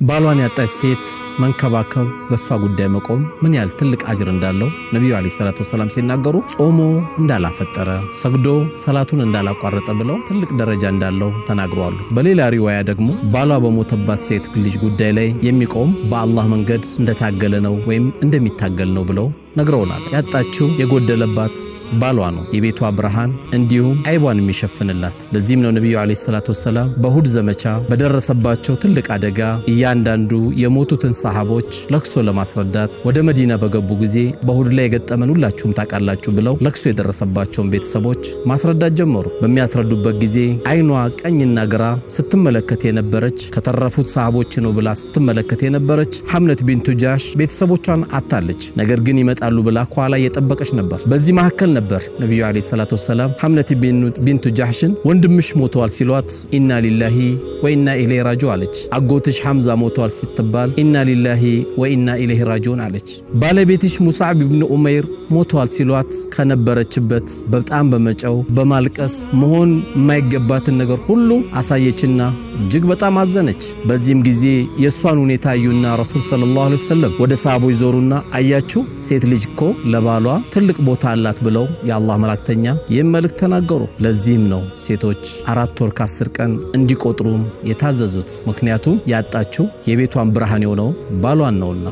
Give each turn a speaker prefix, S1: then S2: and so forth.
S1: ባሏን ያጣች ሴት መንከባከብ በሷ ጉዳይ መቆም ምን ያህል ትልቅ አጅር እንዳለው ነብዩ አለይሂ ሰላቱ ወሰለም ሲናገሩ ጾሞ እንዳላፈጠረ ሰግዶ ሰላቱን እንዳላቋረጠ ብለው ትልቅ ደረጃ እንዳለው ተናግረዋል። በሌላ ሪዋያ ደግሞ ባሏ በሞተባት ሴት ልጅ ጉዳይ ላይ የሚቆም በአላህ መንገድ እንደታገለ ነው ወይም እንደሚታገል ነው ብለው ነግረውናል። ያጣችው የጎደለባት ባሏ ነው፣ የቤቷ ብርሃን እንዲሁም አይቧን የሚሸፍንላት። ለዚህም ነው ነብዩ አለይሂ ሰላቱ ወሰለም በሁድ ዘመቻ በደረሰባቸው ትልቅ አደጋ እያንዳንዱ የሞቱትን ሰሃቦች ለቅሶ ለማስረዳት ወደ መዲና በገቡ ጊዜ በሁድ ላይ የገጠመን ሁላችሁም ታውቃላችሁ ብለው ለቅሶ የደረሰባቸውን ቤተሰቦች ማስረዳት ጀመሩ። በሚያስረዱበት ጊዜ አይኗ ቀኝና ግራ ስትመለከት የነበረች ከተረፉት ሰሃቦች ነው ብላ ስትመለከት የነበረች ሐምነት ቢንቱ ጃሽ ቤተሰቦቿን አጣለች። ነገር ግን ይመጣሉ ብላ ኋላ እየጠበቀች ነበር። በዚህ መሐከል ነበር ነብዩ አለይሂ ሰላቱ ወሰለም ሐምነት ቢንቱ ጃህሽን ወንድምሽ ሞቷል ሲሏት ኢና ሊላሂ ወኢና ኢለይሂ ራጂዑን አለች። አጎትሽ ሐምዛ ሞቷል ሲትባል ኢና ሊላሂ ወኢና ኢለይሂ ራጂዑን አለች። ባለቤትሽ ሙስዓብ ኢብኑ ኡመይር ሞቷል ሲሏት ከነበረችበት በጣም በመጨው በማልቀስ መሆን የማይገባትን ነገር ሁሉ አሳየችና እጅግ በጣም አዘነች። በዚህም ጊዜ የሷን ሁኔታ አዩና ረሱል ሰለላሁ ዐለይሂ ወሰለም ወደ ሰሃቦች ዞሩና አያችሁ ሴት ልጅ እኮ ለባሏ ትልቅ ቦታ አላት ብለው የአላህ መላእክተኛ ይህን መልእክት ተናገሩ። ለዚህም ነው ሴቶች 4 ወር ከ10 ቀን እንዲቆጥሩ የታዘዙት። ምክንያቱም ያጣችው የቤቷን ብርሃን የሆነው ባሏን ነውና።